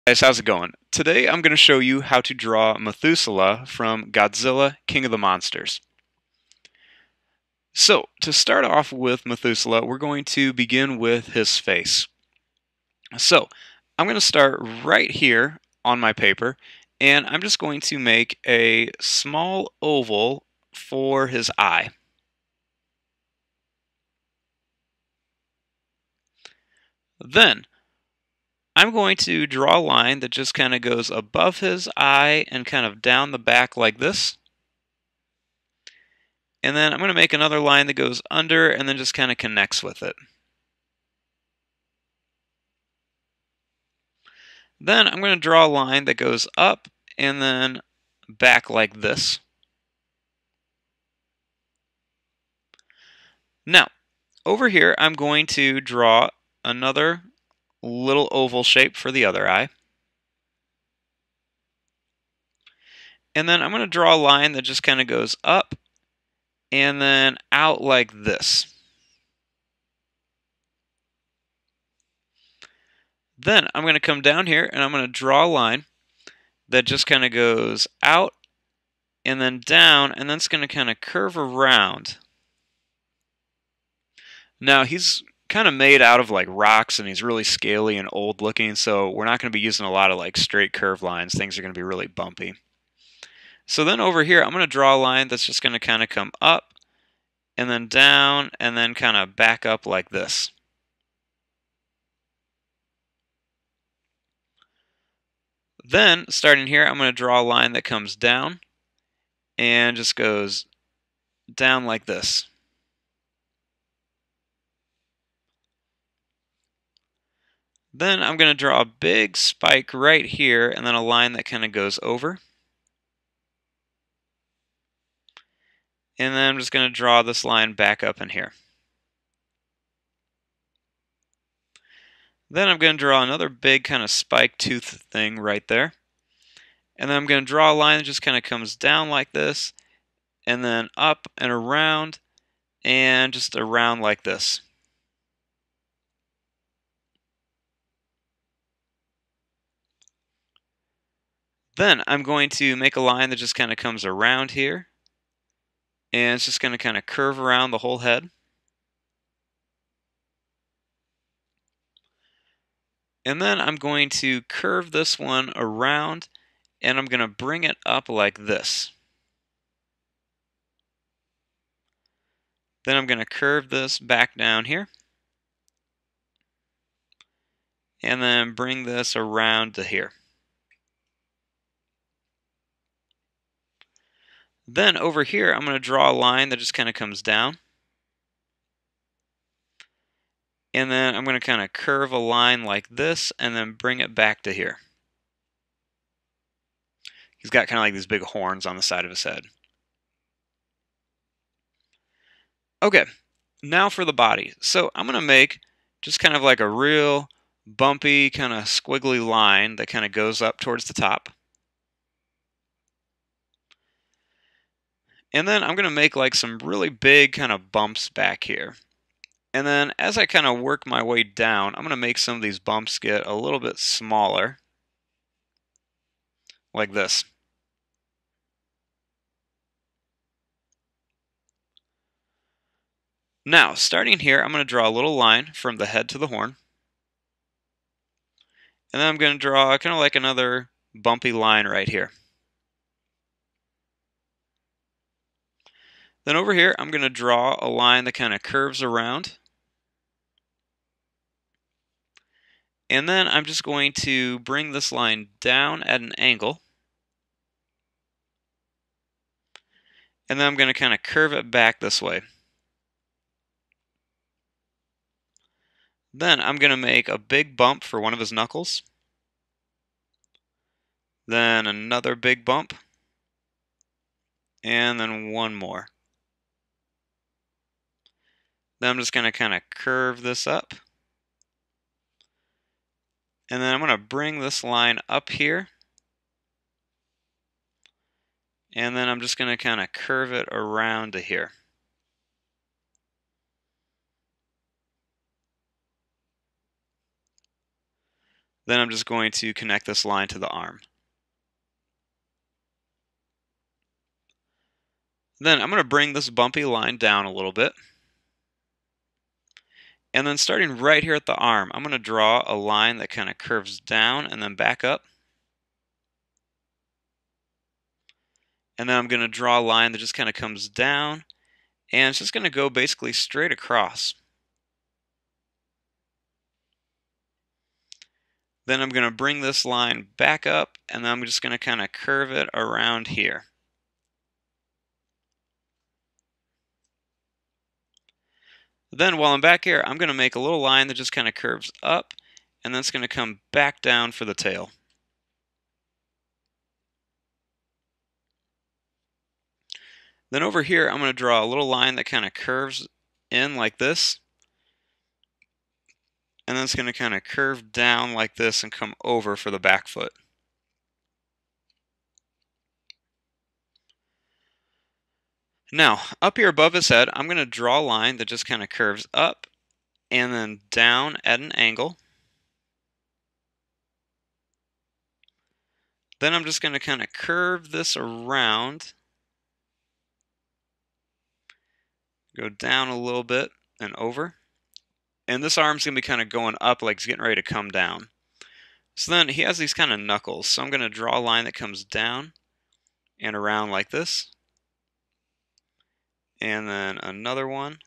Guys, how's it going? Today I'm going to show you how to draw Methuselah from Godzilla King of the Monsters. So, to start off with Methuselah, we're going to begin with his face. So, I'm going to start right here on my paper, and I'm just going to make a small oval for his eye. Then, I'm going to draw a line that just kind of goes above his eye and kind of down the back like this. And then I'm going to make another line that goes under and then just kind of connects with it. Then I'm going to draw a line that goes up and then back like this. Now, over here I'm going to draw another little oval shape for the other eye. And then I'm going to draw a line that just kind of goes up and then out like this. Then I'm going to come down here and I'm going to draw a line that just kind of goes out and then down, and then it's going to kind of curve around. Now, he's kind of made out of like rocks and he's really scaly and old looking, so we're not going to be using a lot of like straight curve lines. Things are going to be really bumpy. So then over here, I'm going to draw a line that's just going to kind of come up and then down and then kind of back up like this. Then, starting here, I'm going to draw a line that comes down and just goes down like this. Then I'm going to draw a big spike right here and then a line that kind of goes over. And then I'm just going to draw this line back up in here. Then I'm going to draw another big kind of spike tooth thing right there. And then I'm going to draw a line that just kind of comes down like this, and then up and around, and just around like this. Then I'm going to make a line that just kind of comes around here, and it's just going to kind of curve around the whole head. And then I'm going to curve this one around, and I'm going to bring it up like this. Then I'm going to curve this back down here, and then bring this around to here. Then over here, I'm going to draw a line that just kind of comes down. And then I'm going to kind of curve a line like this and then bring it back to here. He's got kind of like these big horns on the side of his head. Okay, now for the body. So I'm going to make just kind of like a real bumpy kind of squiggly line that kind of goes up towards the top. And then I'm going to make like some really big kind of bumps back here. And then as I kind of work my way down, I'm going to make some of these bumps get a little bit smaller, like this. Now, starting here, I'm going to draw a little line from the head to the horn. And then I'm going to draw kind of like another bumpy line right here. Then over here, I'm going to draw a line that kind of curves around. And then I'm just going to bring this line down at an angle. And then I'm going to kind of curve it back this way. Then I'm going to make a big bump for one of his knuckles. Then another big bump. And then one more. Then I'm just going to kind of curve this up. And then I'm going to bring this line up here. And then I'm just going to kind of curve it around to here. Then I'm just going to connect this line to the arm. Then I'm going to bring this bumpy line down a little bit. And then starting right here at the arm, I'm going to draw a line that kind of curves down and then back up. And then I'm going to draw a line that just kind of comes down, and it's just going to go basically straight across. Then I'm going to bring this line back up, and then I'm just going to kind of curve it around here. Then while I'm back here, I'm going to make a little line that just kind of curves up, and then it's going to come back down for the tail. Then over here, I'm going to draw a little line that kind of curves in like this, and then it's going to kind of curve down like this and come over for the back foot. Now, up here above his head, I'm going to draw a line that just kind of curves up and then down at an angle. Then I'm just going to kind of curve this around, go down a little bit and over. And this arm's going to be kind of going up like it's getting ready to come down. So then he has these kind of knuckles. So I'm going to draw a line that comes down and around like this. And then another one.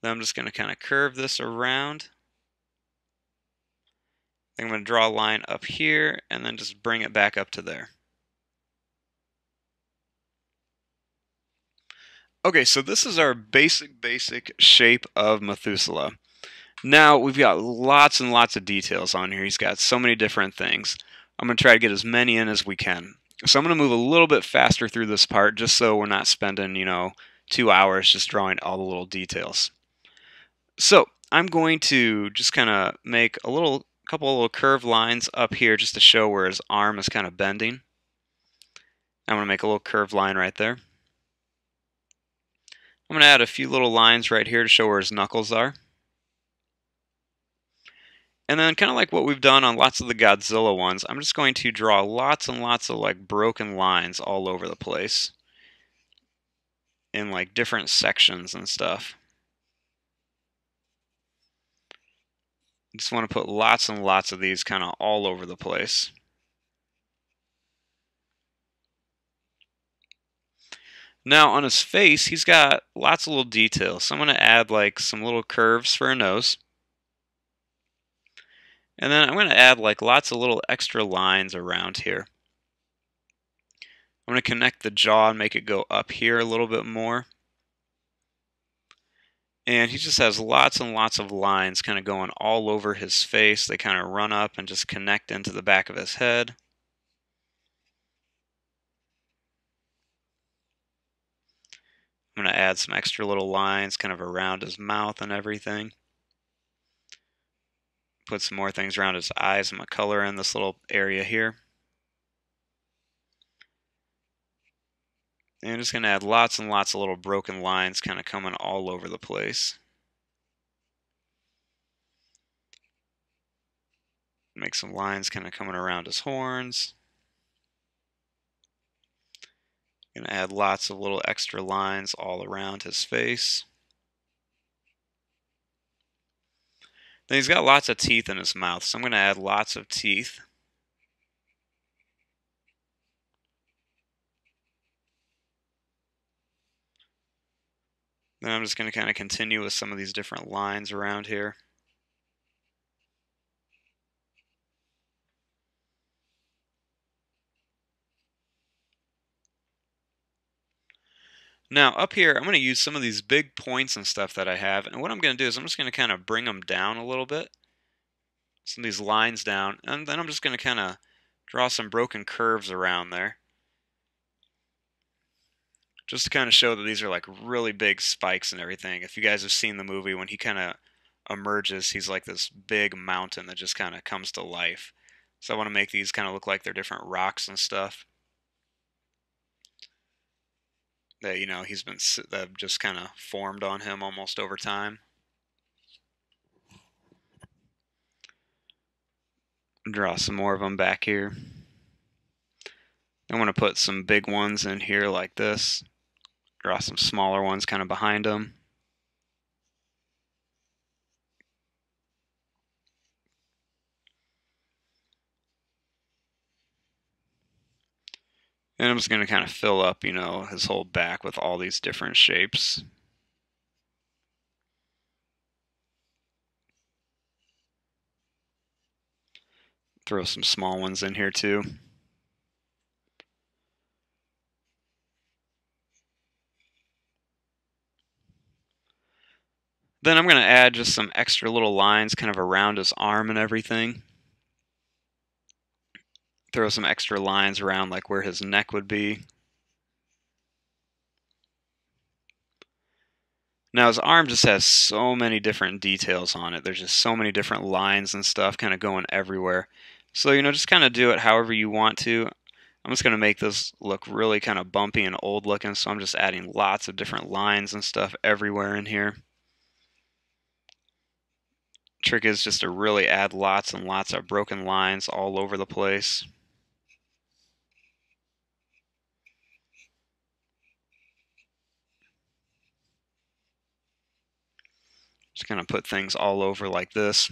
Then I'm just going to kind of curve this around. Then I'm going to draw a line up here and then just bring it back up to there. Okay, so this is our basic shape of Methuselah. Now, we've got lots and lots of details on here. He's got so many different things. I'm going to try to get as many in as we can. So I'm going to move a little bit faster through this part just so we're not spending, 2 hours just drawing all the little details. So I'm going to just kind of make a couple of little curved lines up here just to show where his arm is kind of bending. I'm going to make a little curved line right there. I'm going to add a few little lines right here to show where his knuckles are. And then kind of like what we've done on lots of the Godzilla ones, I'm just going to draw lots and lots of like broken lines all over the place in like different sections and stuff. Just want to put lots and lots of these kind of all over the place. Now on his face, he's got lots of little details. So I'm going to add like some little curves for a nose. And then I'm going to add like lots of little extra lines around here. I'm going to connect the jaw and make it go up here a little bit more. And he just has lots and lots of lines kind of going all over his face. They kind of run up and just connect into the back of his head. I'm going to add some extra little lines kind of around his mouth and everything. Put some more things around his eyes. I'm going to color in this little area here. And I'm just going to add lots and lots of little broken lines kind of coming all over the place. Make some lines kind of coming around his horns. Going to add lots of little extra lines all around his face. Then he's got lots of teeth in his mouth, so I'm going to add lots of teeth. Then I'm just going to kind of continue with some of these different lines around here. Now up here, I'm going to use some of these big points and stuff that I have, and what I'm going to do is I'm just going to kind of bring them down a little bit. Some of these lines down, and then I'm just going to kind of draw some broken curves around there. Just to kind of show that these are like really big spikes and everything. If you guys have seen the movie, when he kind of emerges, he's like this big mountain that just kind of comes to life. So I want to make these kind of look like they're different rocks and stuff. That, that have just kind of formed on him almost over time. Draw some more of them back here. I want to put some big ones in here like this. Draw some smaller ones kind of behind them. And I'm just going to kind of fill up, his whole back with all these different shapes. Throw some small ones in here too. Then I'm going to add just some extra little lines kind of around his arm and everything. Throw some extra lines around like where his neck would be. Now his arm just has so many different details on it. There's just so many different lines and stuff kind of going everywhere. So, just kind of do it however you want to. I'm just going to make this look really kind of bumpy and old looking, so I'm just adding lots of different lines and stuff everywhere in here. Trick is just to really add lots and lots of broken lines all over the place. Just kind of put things all over like this.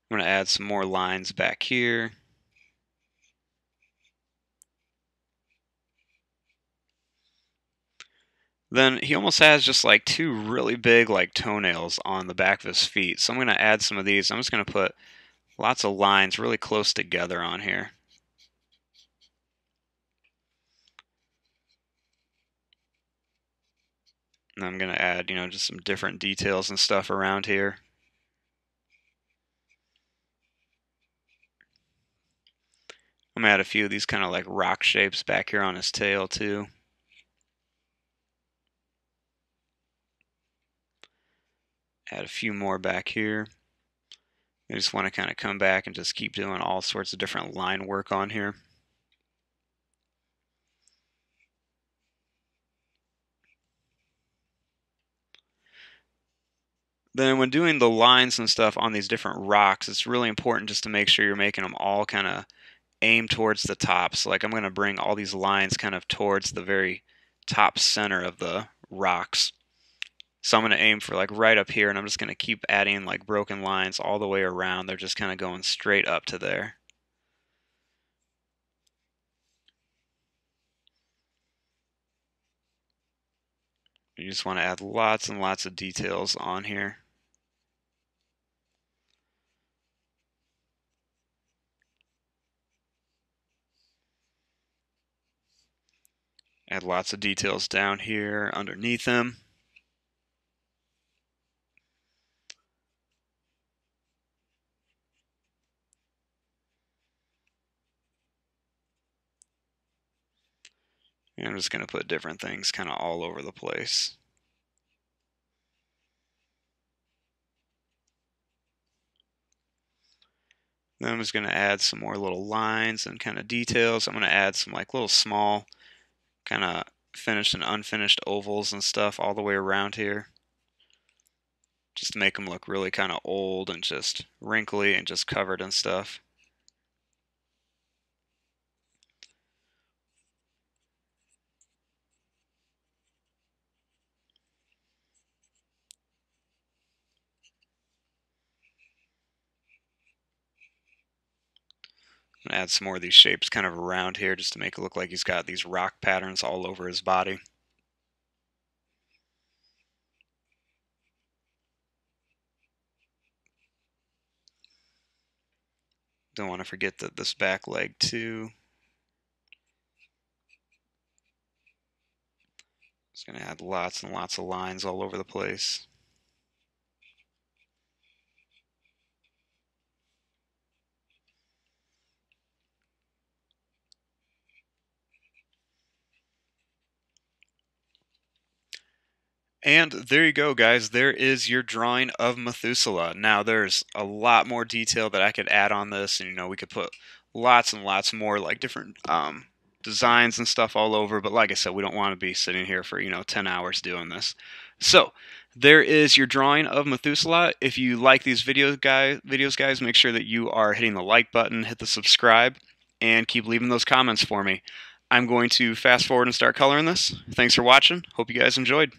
I'm going to add some more lines back here. Then he almost has just like two really big like toenails on the back of his feet. So I'm going to add some of these. I'm just going to put lots of lines really close together on here. And I'm going to add, just some different details and stuff around here. I'm going to add a few of these kind of like rock shapes back here on his tail too. Add a few more back here. I just want to kind of come back and just keep doing all sorts of different line work on here. Then when doing the lines and stuff on these different rocks, it's really important just to make sure you're making them all kind of aim towards the top. So like I'm going to bring all these lines kind of towards the very top center of the rocks. So I'm going to aim for like right up here, and I'm just going to keep adding like broken lines all the way around. They're just kind of going straight up to there. You just want to add lots and lots of details on here. Add lots of details down here underneath him. And I'm just going to put different things kind of all over the place. Then I'm just going to add some more little lines and kind of details. I'm going to add some like little small kind of finished and unfinished ovals and stuff all the way around here. Just to make them look really kind of old and just wrinkly and just covered and stuff. I'm going to add some more of these shapes kind of around here just to make it look like he's got these rock patterns all over his body. Don't want to forget that this back leg too. Just going to add lots and lots of lines all over the place. And there you go, guys. There is your drawing of Methuselah. Now, there's a lot more detail that I could add on this, and we could put lots and lots more like different designs and stuff all over. But like I said, we don't want to be sitting here for 10 hours doing this. So there is your drawing of Methuselah. If you like these videos, guys, make sure that you are hitting the like button, hit the subscribe, and keep leaving those comments for me. I'm going to fast forward and start coloring this. Thanks for watching. Hope you guys enjoyed.